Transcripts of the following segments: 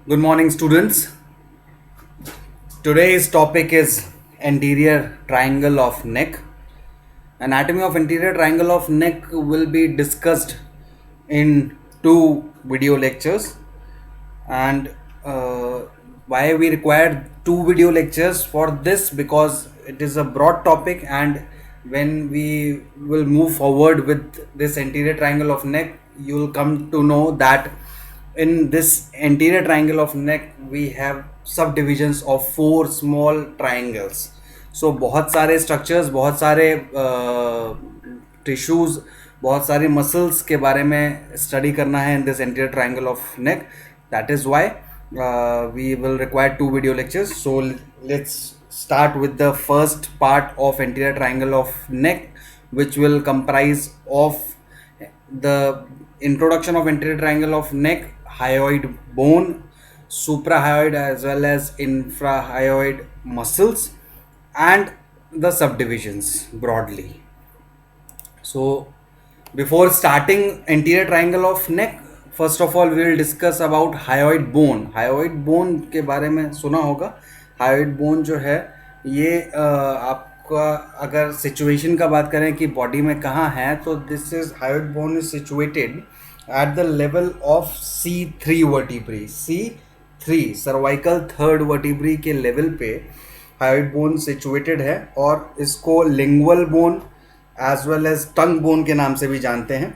Good morning, students. Today's topic is anterior triangle of neck. Anatomy of anterior triangle of neck will be discussed in two video lectures. And why we required two video lectures for this? Because it is a broad topic, and when we will move forward with this anterior triangle of neck, you will come to know that in this anterior triangle of neck we have subdivisions of four small triangles. So बहुत सारे structures, बहुत सारे tissues, बहुत सारे muscles के बारे में study करना है in this anterior triangle of neck. That is why we will require two video lectures. So let's start with the first part of anterior triangle of neck, which will comprise of the introduction of anterior triangle of neck, hyoid bone, suprahyoid as well as infrahyoid muscles, and the subdivisions broadly. So before starting anterior triangle of neck, first of all we will discuss about hyoid bone. Hyoid bone के बारे में सुना होगा. hyoid bone जो है ये आपका अगर सिचुएशन का बात करें कि बॉडी में कहाँ है, तो this is hyoid bone is situated at the level of C3 vertebrae. C3 cervical third vertebrae के लेवल पे hyoid bone situated है, और इसको lingual bone as well as tongue bone के नाम से भी जानते हैं.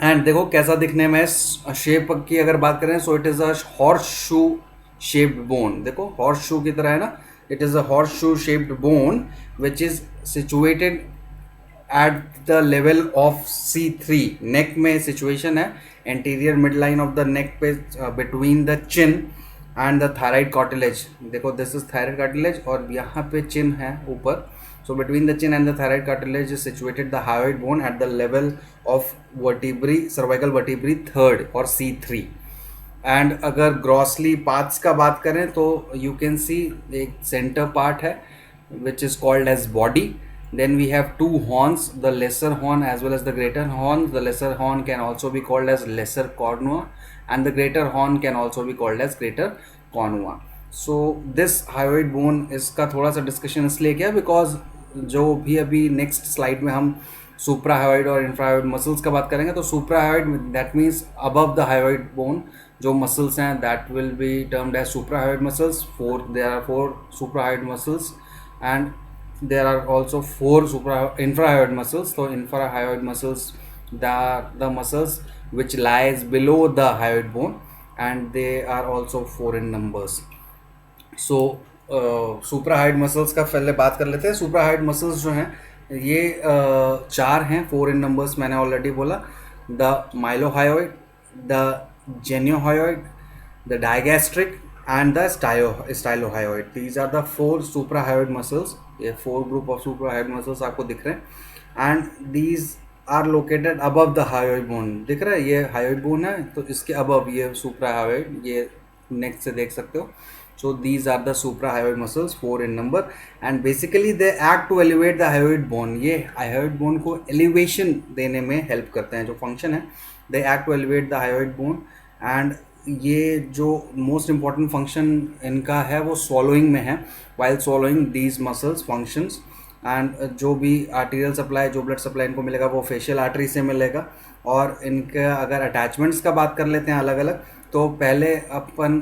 एंड देखो कैसा दिखने में, शेप की अगर बात करें, so it is a horseshoe shaped bone. देखो हॉर्स शू की तरह है ना. It is a horseshoe shaped bone which is situated at the level of C3. Neck में सिचुएशन है, anterior mid line of the neck पे, between the chin and the thyroid cartilage. देखो this is thyroid cartilage और यहाँ पे चिन है ऊपर. So between the chin and the thyroid cartilage is situated the hyoid bone at the level of vertebrae, cervical vertebrae third or C3. And अगर grossly parts का बात करें तो you can see एक center part है which is called as body. Then we have two horns, the lesser horn as well as the greater horn. The lesser horn can also be called as lesser cornua, and the greater horn can also be called as greater cornua. So this hyoid bone, इसका थोड़ा सा discussion इसलिए किया because जो भी अभी next slide में हम सुप्राहायोइड और इंफ्राहायोइड मसल्स का बात करेंगे, तो suprahyoid that means above the hyoid bone जो मसल्स हैं, that will be termed as suprahyoid muscles. There are four suprahyoid muscles and there are also four infrahyoid muscles. So infrahyoid muscles, the muscles which lies below the hyoid bone, and they are also four in numbers. So suprahyoid muscles का पहले बात कर लेते हैं. सुप्राहाइड muscles जो हैं ये चार हैं, फोर इन नंबर्स मैंने ऑलरेडी बोला. The mylohyoid, the geniohyoid, the digastric and the stylohyoid. These are the four suprahyoid muscles. ये four group of suprahyoid muscles आपको दिख रहे हैं, and these are located above the hyoid bone. दिख रहा है ये हायोइड बोन है, तो इसके अबव ये सुप्राहायोइड, ये नेक से देख सकते हो. So these are the suprahyoid muscles, four in number, and basically they act to elevate the hyoid bone. ये hyoid bone को elevation देने में help करते हैं. जो function है, they act to elevate the hyoid bone, and ये जो most important function इनका है वो swallowing में है. While swallowing these muscles functions, and जो भी arterial supply, जो blood supply इनको मिलेगा वो facial artery से मिलेगा. और इनका अगर attachments का बात कर लेते हैं अलग अलग, तो पहले अपन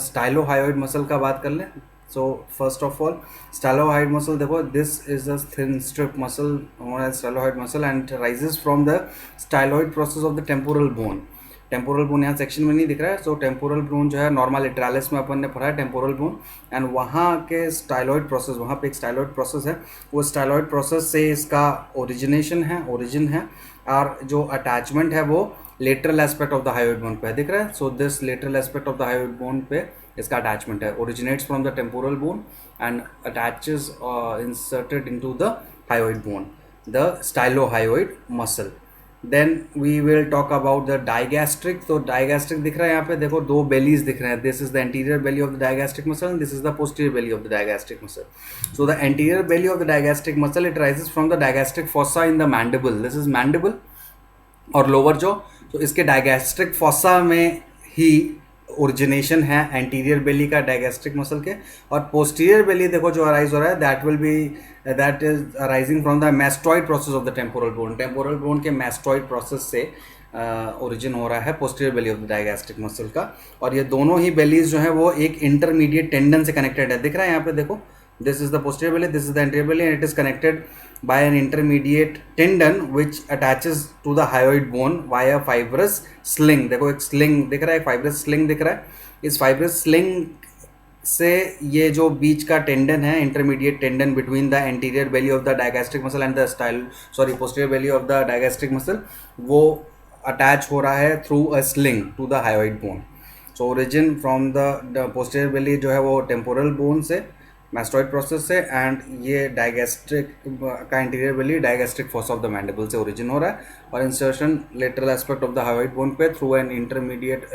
स्टाइलोहायोइड मसल का बात कर लें. So first of all stylohyoid muscle, देखो this is a thin strip muscle known as stylohyoid muscle, and arises from the styloid process of the temporal bone. Temporal bone यहाँ सेक्शन में नहीं दिख रहा है. सो टेम्पोरल बोन जो है normal लेटरालिस में अपन ने पढ़ा है टेम्पोरल बोन, एंड वहाँ के स्टाइलोइड प्रोसेस, वहाँ पे एक स्टाइलोइड प्रोसेस है. वो स्टाइलोइड प्रोसेस से इसका ओरिजिन है, और जो अटैचमेंट है वो lateral aspect of the hyoid bone पे दिख रहा है. So this lateral aspect of the hyoid bone पे इसका अटैचमेंट है. Originates from the temporal bone and attaches inserted into the hyoid bone, the stylohyoid muscle. Then we will talk about the digastric. तो digastric दिख रहा है यहाँ पे, देखो दो बेलीज दिख रहे हैं. This is the anterior belly of the digastric muscle, and this is the posterior belly of the digastric muscle. So the anterior belly of the digastric muscle, it rises from the digastric fossa in the mandible. This is mandible और lower jaw. तो इसके digastric fossa में ही origination है anterior belly का digastric muscle के, और posterior बेली देखो जो अराइज हो रहा है that will B that is arising from the mastoid process of the temporal bone. Temporal bone के मैस्टॉइड प्रोसेस से ओरिजिन हो रहा है posterior belly of the digastric muscle का। और ये दोनों ही बेलीज जो है वो एक इंटरमीडिएट टेंडन से कनेक्टेड है। दिख रहा है यहाँ पे देखो, this is the posterior belly, this is the anterior belly, and it is connected by an intermediate tendon which attaches to the hyoid bone via fibrous sling। देखो एक स्लिंग दिख रहा है, एक फाइब्रस स्लिंग दिख रहा है। इस फाइब्रस स्लिंग से ये जो बीच का टेंडन है, intermediate tendon between the anterior belly of the digastric muscle and the posterior belly of the digastric muscle, वो अटैच हो रहा है through a sling to the hyoid bone. So origin from the posterior belly जो है वो temporal bone से, mastoid process से, and ये डायगैस्ट्रिक का interior belly digastric fossa of the mandible से ओरिजिन हो रहा है, और insertion lateral aspect of the hyoid bone पे through intermediate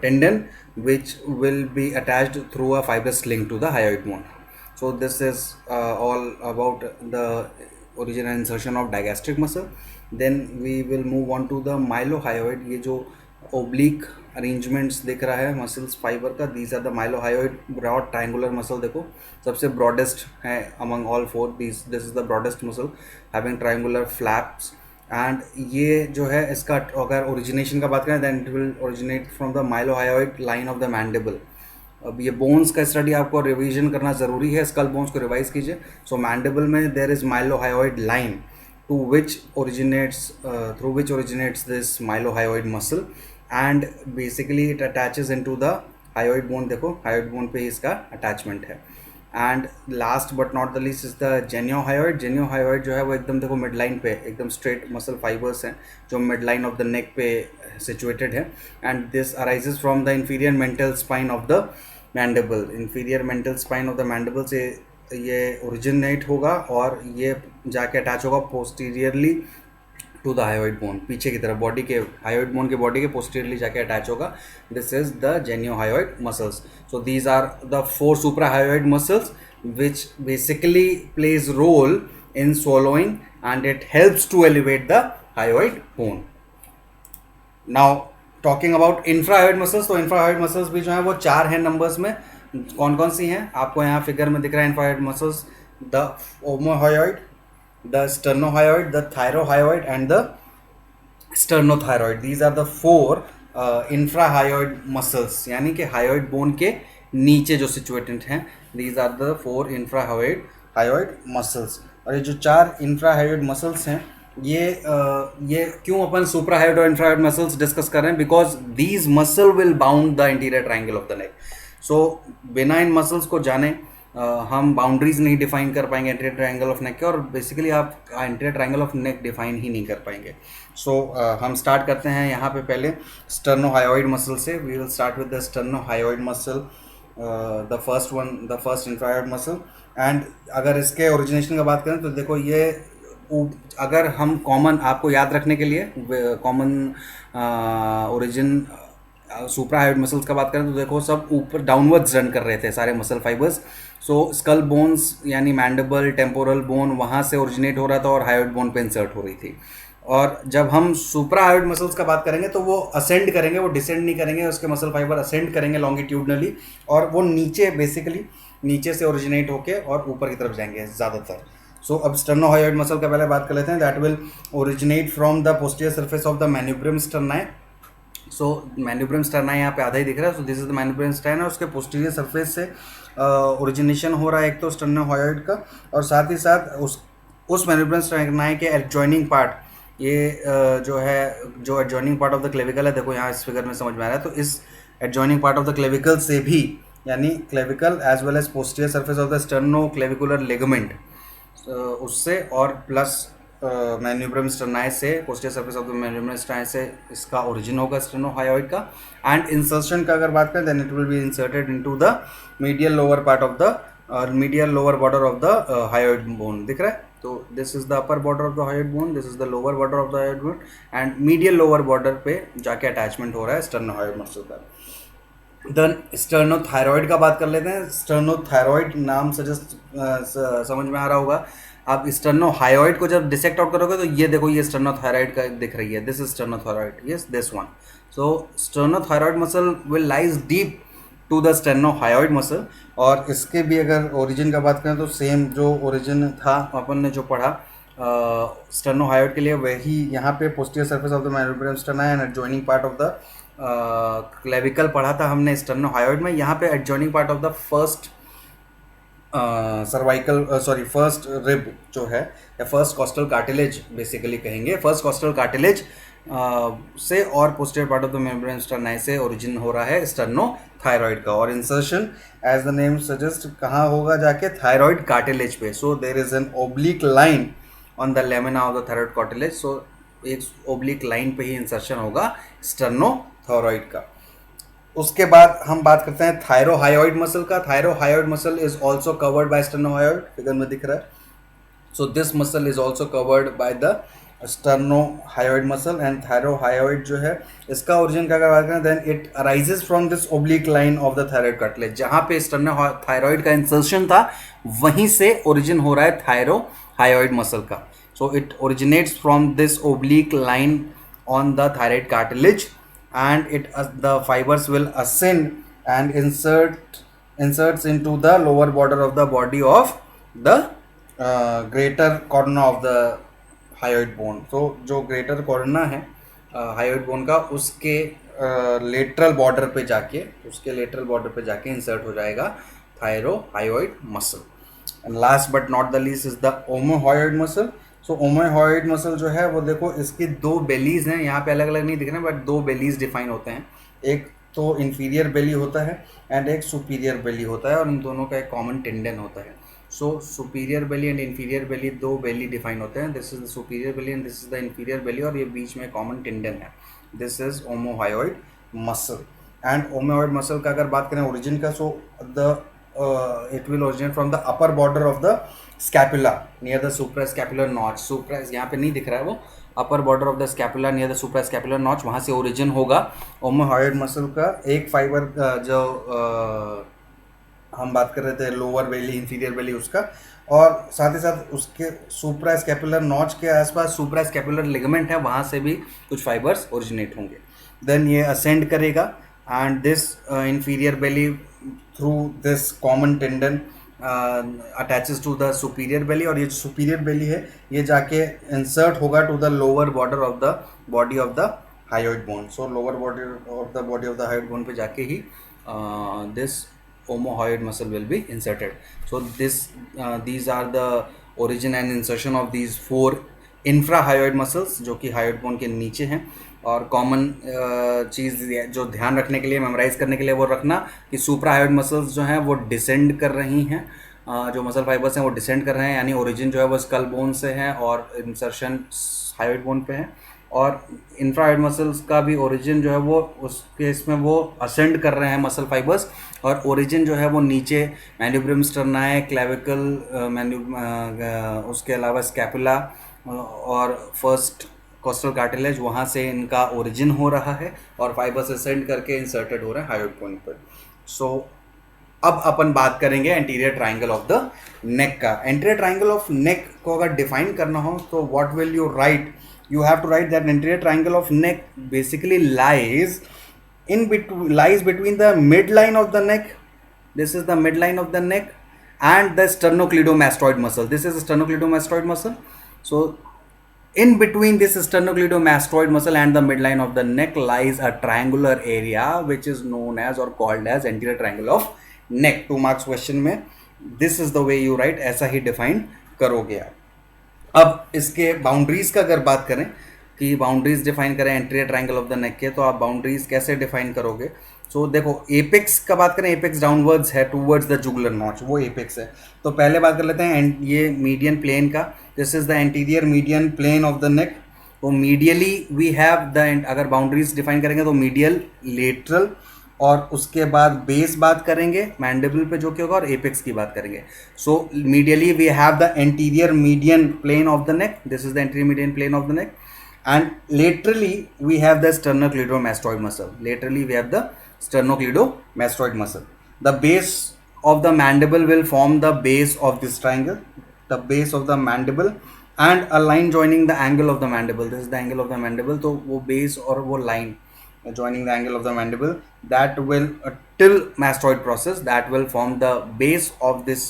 tendon which will be attached through a fibrous sling to the hyoid bone. So this is all about the origin and insertion of digastric muscle. Then we will move on to the mylohyoid। ये जो oblique arrangements दिख रहा है muscles fiber का, these are the mylohyoid broad triangular muscle। देखो सबसे broadest है among all four, this is the broadest muscle having triangular flaps। And ये जो है इसका अगर ओरिजिनेशन का बात करें then it will originate from the mylohyoid line of the mandible. अब ये बोन्स का स्टडी आपको रिवीजन करना ज़रूरी है, स्कल बोन्स को रिवाइज कीजिए। सो मैंडिबल में there is mylohyoid line to which originates through which originates this mylohyoid muscle, and basically it attaches into the hyoid bone. देखो हायोइड बोन पे ही इसका अटैचमेंट है। And last but not the least is the geniohyoid. Geniohyoid जो है वो एकदम देखो मिड लाइन पे एकदम स्ट्रेट मसल फाइबर्स हैं जो mid line of the neck पे सिचुएटेड है, and this arises from the inferior mental spine of the mandible. Inferior mental spine of the mandible से ये ओरिजिनेट होगा और ये जाके अटैच होगा posteriorly to the hyoid bone, पीछे की तरफ बॉडी के हायोइड बोन के बॉडी के पोस्टीरियरली जाके अटैच होगा। This is the geniohyoid muscles. So these are the four suprahyoid muscles which basically plays role in swallowing and it helps to elevate the hyoid bone. Now talking about infrahyoid muscles, तो infrahyoid muscles भी जो है वो चार हैं numbers में। कौन कौन सी हैं आपको यहाँ फिगर में दिख रहा है infrahyoid muscles, the omohyoid, the sternohyoid, the thyrohyoid and the sternothyroid। These are the four infrahyoid muscles, यानी कि हायोइड बोन के नीचे जो सिचुएटेड हैं। These are the four infrahyoid muscles। और ये जो चार infrahyoid muscles हैं ये क्यों अपन सुप्राहायोइड और इंफ्राहायोइड मसल्स डिस्कस कर रहे हैं, because these muscle will bound the interior triangle of the neck. So बिना इन मसल्स को जाने हम बाउंड्रीज नहीं डिफाइन कर पाएंगे इंटीरियर ट्राइंगल ऑफ नेक के, और बेसिकली आप interior triangle of neck define ही नहीं कर पाएंगे। सो हम स्टार्ट करते हैं यहाँ पे पहले स्टर्नोहायोइड मसल से। We will start with the sternohyoid muscle, the first infrahyoid muscle. And अगर इसके ओरिजिनेशन का बात करें तो देखो ये अगर हम कॉमन आपको याद रखने के लिए कॉमन ओरिजिन सुप्राहायोइड मसल्स का बात करें तो देखो सब ऊपर डाउनवर्ड्स रन कर रहे थे सारे मसल फाइबर्स। सो स्कल बोन्स यानी मैंडिबल टेम्पोरल बोन वहाँ से ओरिजिनेट हो रहा था और हायोइड बोन पे इंसर्ट हो रही थी। और जब हम सुप्राहायोइड मसल्स का बात करेंगे तो वो असेंड करेंगे, वो डिसेंड नहीं करेंगे, उसके मसल फाइबर असेंड करेंगे लॉन्गिट्यूडनली, और वो नीचे बेसिकली नीचे से ओरिजिनेट होके और ऊपर की तरफ जाएंगे ज़्यादातर। सो अब स्टर्नोहायोइड मसल का पहले बात कर लेते हैं। That will originate from the posterior surface of the manubrium sterni. So manubrium sterni यहाँ पे आधा ही दिख रहा है। So this is the manubrium sterni, उसके पोस्टीरियर सरफेस से ओरिजिनेशन हो रहा है एक तो स्टर्नोहायोइड का, और साथ ही साथ उस मैन्यूब्रम स्टर्नाई के एडजॉइनिंग पार्ट ये जो है जो adjoining part of the clavicle है, देखो यहाँ इस फिगर में समझ में आ रहा है। तो इस adjoining part of the clavicle से भी यानी clavicle as well as posterior surface of the sterno clavicular ligament उससे और प्लस मैन्यूब्रम स्टर्नाई से posterior surface of the manubrium sterni से इसका ओरिजिन होगा स्टर्नोहायोइड का। एंड इंसर्शन का अगर बात करें then it will be inserted into the medial lower part of the medial lower border of the hyoid bone. दिख रहा है? तो this is the upper border of the hyoid bone, this is the lower border of the hyoid bone, and medial lower border पे जाके attachment हो रहा है स्टर्नोहायोइड muscle का। देन स्टर्नोथायरॉइड का बात कर लेते हैं। स्टर्नोथायरॉइड नाम सजेस्ट समझ में आ रहा होगा, आप स्टर्नोहायोइड को जब डिसेक्ट आउट करोगे तो ये देखो, ये स्टर्नोथायराइड का दिख रही है, this is sternothyroid, yes this one. So sternothyroid muscle will lies deep to the sternohyoid muscle. और इसके भी अगर ओरिजिन का बात करें तो सेम जो ओरिजिन था अपन ने जो पढ़ा स्टेर्नोहायोइड के लिए, वही यहाँ पे posterior surface of the manubrium sterni and adjoining part of the clavicle पढ़ा था हमने स्टेर्नोहायोइड में. यहाँ पे adjoining part of the first cervical first rib जो है, या फर्स्ट कॉस्टल कार्टिलेज बेसिकली कहेंगे, फर्स्ट कॉस्टल कार्टिलेज से और posterior part of the membrane sterni से ओरिजिन हो रहा है स्टर्नोथायराइड का. और insertion as the name suggest कहाँ होगा जाके, थायराइड कार्टिलेज पे. सो देर is an oblique line on the lamina of the thyroid cartilage. So एक ओब्लिक लाइन पे ही इंसर्शन होगा स्टर्नोथायराइड का. उसके बाद हम बात करते हैं थायरोहायोइड मसल का. Thyrohyoid muscle is also covered by sternohyoid, figure में दिख रहा है. So this muscle is also covered by the sternohyoid muscle. And thyrohyoid जो है, इसका ओरिजिन का अगर बात करें, then it arises from this oblique line of the thyroid cartilage. जहाँ पे स्टर्नोथायराइड का इंसर्शन था वहीं से ओरिजिन हो रहा है थायरोहायोइड मसल का. So it originates from this oblique line on the thyroid cartilage and the fibers will ascend and inserts into the lower border of the body of the greater corona of the hyoid bone. So जो greater corona है hyoid bone का, उसके lateral border पे जाके insert हो जाएगा thyrohyoid muscle. And last but not the least is the omohyoid muscle. So omohyoid muscle जो है वो देखो, इसकी दो बेलीज हैं, यहाँ पे अलग अलग नहीं दिख रहे हैं बट दो बेलीज डिफाइन होते हैं. एक तो इन्फीरियर बेली होता है एंड एक सुपीरियर बेली होता है, और इन दोनों का एक कॉमन टेंडन होता है. So superior belly and inferior belly, दो बेली डिफाइन होते हैं. This is the superior belly and this is the inferior belly, और ये बीच में कॉमन टेंडन है. This is omohyoid muscle. And omohyoid muscle का अगर बात करें ओरिजिन का, so the it will originate from the upper border of the scapula near the suprascapular notch. supra यहाँ पे नहीं दिख रहा है वो, upper border of the scapula near the suprascapular notch, वहाँ से ओरिजिन होगा ओमोहॉइड मसल का. एक फाइबर जो हम बात कर रहे थे लोअर बेली इंफीरियर बेली उसका, और साथ ही साथ उसके सुप्रास्कैपुलर नॉच के आसपास सुप्रास्कैपुलर लिगामेंट है, वहाँ से भी कुछ फाइबर्स ओरिजिनेट होंगे. देन ये असेंड करेगा and this inferior belly through this common tendon attaches to the superior belly, और ये जो superior belly है ये जाके insert होगा to the lower border of the body of the hyoid bone. So lower border of the body of the hyoid bone पे जाके ही this omohyoid muscle will be inserted. So these are the origin and insertion of these four infrahyoid muscles जो कि hyoid bone के नीचे हैं. और common चीज़ जो ध्यान रखने के लिए, मेमोराइज करने के लिए वो रखना कि सुप्राहायोइड मसल्स जो हैं वो डिसेंड कर रही हैं, जो मसल फाइबर्स हैं वो डिसेंड कर रहे हैं, यानी ओरिजिन जो है वो स्कल बोन से है और इंसर्शन हायोइड बोन पे है. और इंफ्राहायोइड मसल्स का भी ओरिजिन जो है वो उस केस में वो असेंड कर रहे हैं मसल फाइबर्स, और ओरिजिन जो है वो नीचे मैन्यूब्रम स्टर्नाई, क्लेविकल, उसके अलावा स्कैपुला और फर्स्ट कोस्टल कार्टिलेज, वहाँ से इनका ओरिजिन हो रहा है और फाइबर्स असेंड करके इंसर्टेड हो रहे हैं हायोइड बोन पर. सो अब अपन बात करेंगे anterior triangle of the neck का. एंटीरियर ट्राइंगल ऑफ नेक को अगर डिफाइन करना हो तो what will you write? You have to write that anterior triangle of neck basically lies between the midline of the neck. This is the midline of the neck and the sternocleidomastoid muscle. This is the sternocleidomastoid muscle. So in between this sternocleidomastoid muscle and the midline of the neck lies a triangular area which is known as or called as anterior triangle of neck. 2 marks question में this is the way you write, ऐसा ही define करोगे आप. अब इसके boundaries का अगर बात करें कि बाउंड्रीज डिफाइन करें एंटीरियर ट्राइंगल ऑफ द नेक के, तो आप बाउंड्रीज कैसे डिफाइन करोगे? सो देखो, एपेक्स का बात करें, एपेक्स डाउनवर्ड्स है टूवर्ड्स द जुगुलर नॉच, वो एपेक्स है. तो पहले बात कर लेते हैं ये मीडियन प्लेन का. This is the anterior median plane of the neck. तो मीडियली वी हैव द, अगर बाउंड्रीज डिफाइन करेंगे तो मीडियल, लेटरल, और उसके बाद बेस बात करेंगे मैंडिबल पे जो कि होगा, और एपेक्स की बात करेंगे. So medially we have the anterior median plane of the neck. This is the anterior median plane of the neck. And laterally we have the sternocleidomastoid muscle. Laterally we have the sternocleidomastoid muscle. The base of the mandible will form the base of this triangle. the base of the mandible and a line joining the angle of the mandible. This is the angle of the mandible. तो वो base और वो line joining the angle of the mandible, that will till mastoid process, that will form the base of this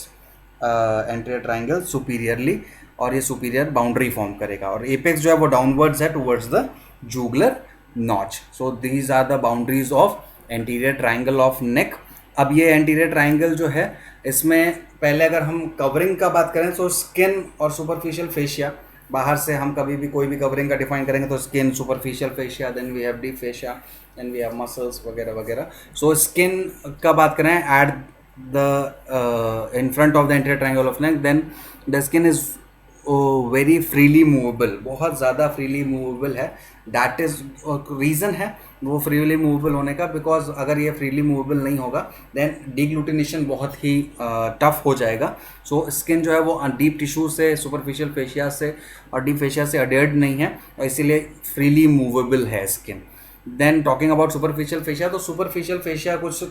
anterior triangle superiorly, और ये superior boundary form करेगा, और apex जो है वो downwards है towards the jugular notch. So these are the boundaries of anterior triangle of neck. अब ये एंटीरियर ट्राइंगल जो है, इसमें पहले अगर हम कवरिंग का बात करें तो स्किन और सुपरफिशियल फेशिया, बाहर से हम कभी भी कोई भी कवरिंग का डिफाइन करेंगे तो skin, superficial fascia, then we have deep fascia, then we have muscles वगैरह वगैरह. सो स्किन का बात करें at the in front of the anterior triangle of neck, then the skin is very freely movable, बहुत ज़्यादा freely movable है. That is reason है वो फ्रीली मूवेबल होने का, बिकॉज अगर ये फ्रीली मूवेबल नहीं होगा देन डिग्लूटिनेशन बहुत ही टफ हो जाएगा. सो स्किन जो है वो डीप टिश्यू से, सुपरफिशियल फेशिया से और डीप फेशिया से अडेयर्ड नहीं है, और इसीलिए फ्रीली मूवेबल है skin. Then talking about superficial fascia, तो सुपरफिशियल फेशिया कुछ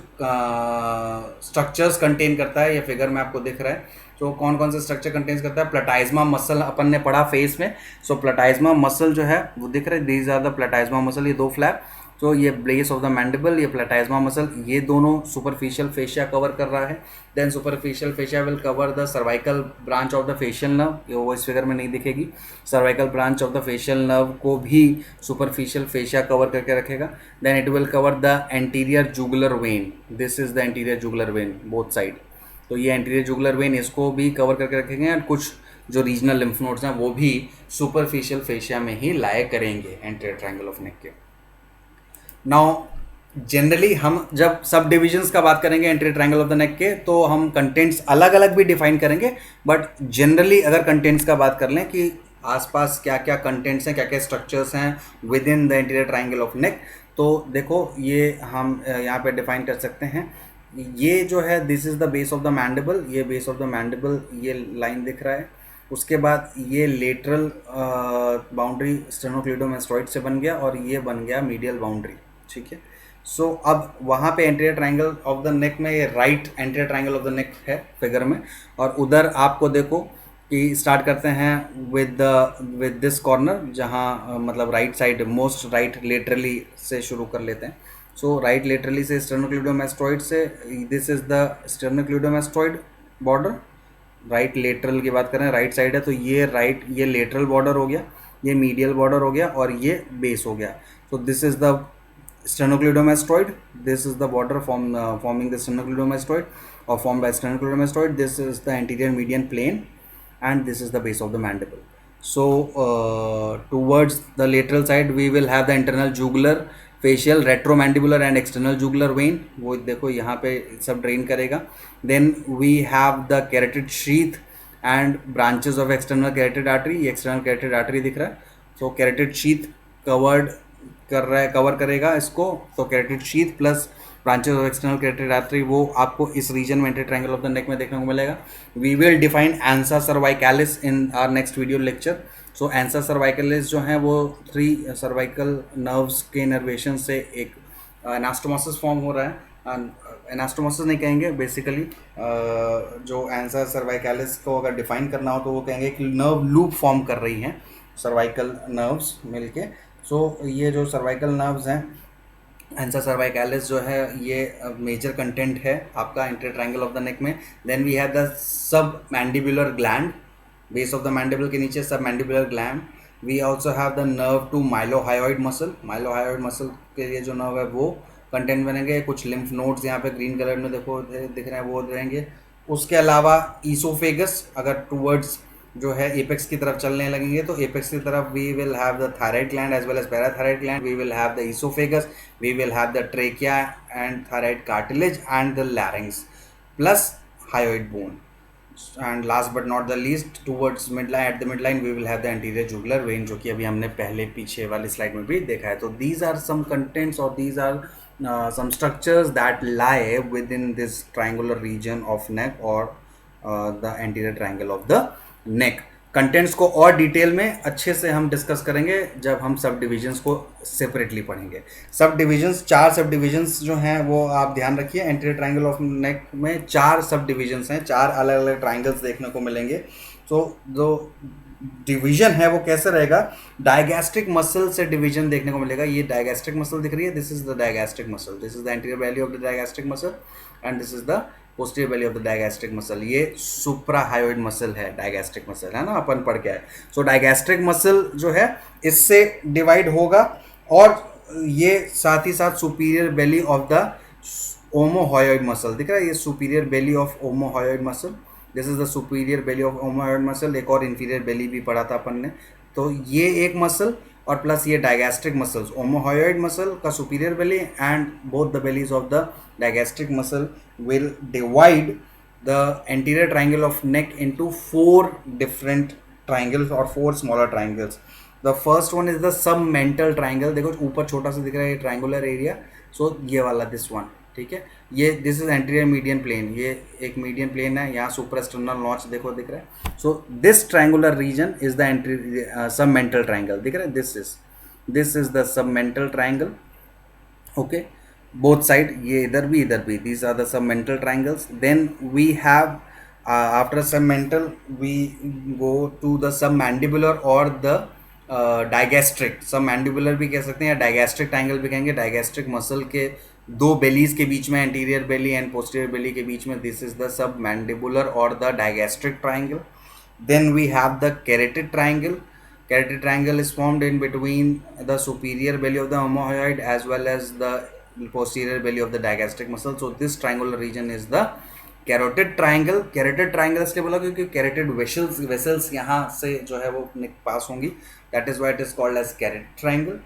स्ट्रक्चर्स कंटेन करता है, ये फिगर में आपको दिख रहा है. तो कौन कौन से स्ट्रक्चर कंटेन्स करता है? प्लेटाइज्मा मसल अपन ने पढ़ा फेस में. सो प्लेटाइज्मा मसल जो है वो दिख रहा है, दीज आर द प्लेटाइज्मा मसल, ये दो फ्लैप. तो ये बेस ऑफ द मैंडिबल, ये प्लेटाइज्मा मसल, ये दोनों सुपरफिशियल फेशिया कवर कर रहा है. Then superficial fascia will cover the cervical branch of the facial nerve, ये वो इस फिगर में नहीं दिखेगी. Cervical branch of the facial nerve को भी सुपरफिशियल फेशिया कवर करके रखेगा. Then it will cover the anterior jugular vein, this is the anterior jugular vein both side. तो ये एंटीरियर जुगुलर वेन, इसको भी कवर करके रखेंगे, और कुछ जो रीजनल लिम्फ नोड्स हैं वो भी सुपरफिशियल फेशिया में ही लाए करेंगे एंटीरियर ट्रायंगल ऑफ नेक के. नाउ जनरली हम जब सब डिविजन्स का बात करेंगे एंटीरियर ट्रायंगल ऑफ द नेक के, तो हम कंटेंट्स अलग अलग भी डिफाइन करेंगे, बट जनरली अगर कंटेंट्स का बात कर लें कि आसपास क्या क्या कंटेंट्स हैं, क्या क्या स्ट्रक्चर्स हैं with in the anterior triangle of neck, तो देखो ये हम यहाँ पे डिफाइन कर सकते हैं. ये जो है this is the base of the mandible, ये बेस ऑफ द मैंडिबल, ये लाइन दिख रहा है. उसके बाद ये लेटरल बाउंड्री स्टेनोक्लीडोमास्टोइड से बन गया, और ये बन गया मीडियल बाउंड्री. ठीक है. सो अब वहाँ पे anterior triangle of the neck में ये right anterior triangle of the नेक है फिगर में, और उधर आपको देखो कि स्टार्ट करते हैं विद दिस कॉर्नर, जहाँ मतलब right side, most right laterally से शुरू कर लेते हैं. सो राइट लेटरली से स्टेनोक्लीडोमास्टोइड से, this is the sternocleidomastoid border. Right lateral की बात करें, राइट साइड है, तो ये राइट, ये लेटरल बॉर्डर हो गया, ये मीडियल बॉर्डर हो गया, और ये बेस हो गया. सो this is the sternocleidomastoid, this is the border forming the sternocleidomastoid or formed by sternocleidomastoid. This is the anterior median plane, and this is the base of the mandible. So towards the lateral side we will have the internal jugular, facial, retromandibular and external jugular vein, वो देखो यहाँ पे सब drain करेगा. Then we have the carotid sheath and branches of external carotid artery, ये external carotid artery दिख रहा है. So carotid sheath covered कर रहा है, कवर करेगा इसको. तो carotid sheath plus branches of external carotid artery, वो आपको इस रीजन में anterior triangle of the neck में देखने को मिलेगा. We will define ansa cervicalis in our next video lecture. So ansa cervicalis जो है वो 3 सर्वाइकल नर्व्स के इनर्वेशन से एक एनास्टोमोसिस फॉर्म हो रहा है. एनास्टोमोसिस नहीं कहेंगे बेसिकली, जो एंसा सर्वाइकलिस को अगर डिफाइन करना हो तो वो कहेंगे कि नर्व लूप फॉर्म कर रही हैं सर्वाइकल नर्व्स मिलके. सो ये जो सर्वाइकल नर्व्स हैं, एंसा सर्वाइकलिस जो है, ये मेजर कंटेंट है आपका anterior triangle of the neck में. Then we have the sub mandibular gland, base of the mandible के नीचे sub mandibular gland. We also have the nerve to mylohyoid muscle, mylohyoid muscle के लिए जो nerve है वो कंटेंट बनेंगे. कुछ लिम्फ नोड्स यहाँ पे ग्रीन कलर में देखो दिख रहे हैं, वो रहेंगे. उसके अलावा ईसोफेगस, अगर टूवर्ड्स जो है एपेक्स की तरफ चलने लगेंगे तो एपेक्स की तरफ we will have the thyroid gland as well as parathyroid gland. We will have the oesophagus, we will have the trachea and thyroid cartilage and the larynx plus hyoid bone. And last but not the least, towards midline, at the midline we will have the anterior jugular vein, जो कि अभी हमने पहले पीछे वाली slide में भी देखा है. तो दीज आर सम कंटेंट्स और these are some structures that lie within this triangular region of neck or the anterior triangle of the neck. Contents को और डिटेल में अच्छे से हम डिस्कस करेंगे जब हम सब डिविजन्स को सेपरेटली पढ़ेंगे. सब डिविजन्स, 4 सब डिविजन्स जो हैं वो आप ध्यान रखिए. एंटीरियर ट्रायंगल ऑफ नेक में 4 सब डिविजन्स हैं, 4 अलग अलग ट्रायंगल्स देखने को मिलेंगे. तो जो डिवीजन है वो कैसे रहेगा, डायगैस्ट्रिक मसल से डिवीजन देखने को मिलेगा। ये डायगैस्ट्रिक मसल दिख रही है, this is the digastric muscle, this is the anterior valley of the digastric muscle and this is the posterior belly of the digastric muscle. ये सुप्राहायोइड मसल है, डायगैस्ट्रिक मसल है ना, अपन पढ़ के आए। सो डायगैस्ट्रिक मसल जो है इससे डिवाइड होगा, और ये साथ ही साथ superior belly of the omohyoid muscle दिख रहा है, ये superior belly of omohyoid muscle, this is the superior belly of omohyoid muscle. एक और इंफीरियर बेली भी पढ़ा था अपन ने। तो ये एक मसल और प्लस ये डायगैस्ट्रिक मसल्स, ओमोहॉयोइड मसल का superior belly and both the bellies of the digastric muscle will divide the anterior triangle of neck into 4 different triangles or 4 smaller triangles. The first one is the submental triangle, देखो ऊपर छोटा सा दिख रहा है ये triangular area, so ये वाला this one, ठीक है। ये this is anterior median plane, ये एक median plane है, यहाँ supraesternal notch देखो दिख रहा है। So this triangular region is the submental triangle, दिख रहा है, this is the submental triangle, okay, both side, ये इधर भी, these are the submental triangles. Then we have after submental we go to the submandibular or the digastric, submandibular भी कह सकते हैं या digastric triangle भी कहेंगे। digastric muscle के दो बेलीज के बीच में, anterior belly and posterior belly के बीच में, this is the submandibular or the digastric triangle. Then we have the carotid triangle. Carotid triangle is formed in between the superior belly of the omohyoid as well as the posterior belly of the digastric muscle. So this triangular region is the carotid triangle. Carotid triangle इसलिए बोला क्योंकि carotid vessels यहाँ से जो है वो पास होंगी, that is why it is called as carotid triangle.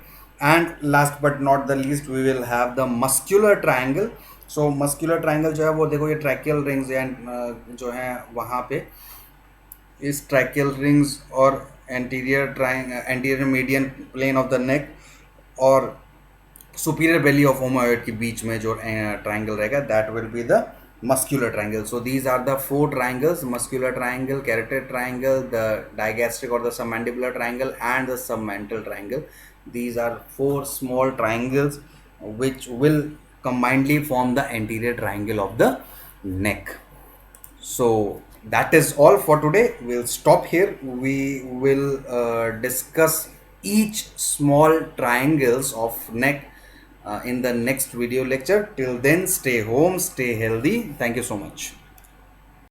And last but not the least we will have the muscular triangle. So muscular triangle जो है वो देखो ये tracheal rings जो है वहाँ पे इस ट्रैकियल रिंग्स और anterior median plane of the neck और सुपीरियर बेली ऑफ ओमोहॉयोइड के बीच में जो ट्रायंगल रहेगा, that will be the muscular triangle. So these are the 4 triangles: muscular triangle, carotid triangle, the digastric or the submandibular triangle, and the submental triangle. These are 4 small triangles which will combinedly form the anterior triangle of the neck. So that is all for today. We'll stop here. We will discuss each small triangles of neck in the next video lecture. Till then, stay home, stay healthy. Thank you so much.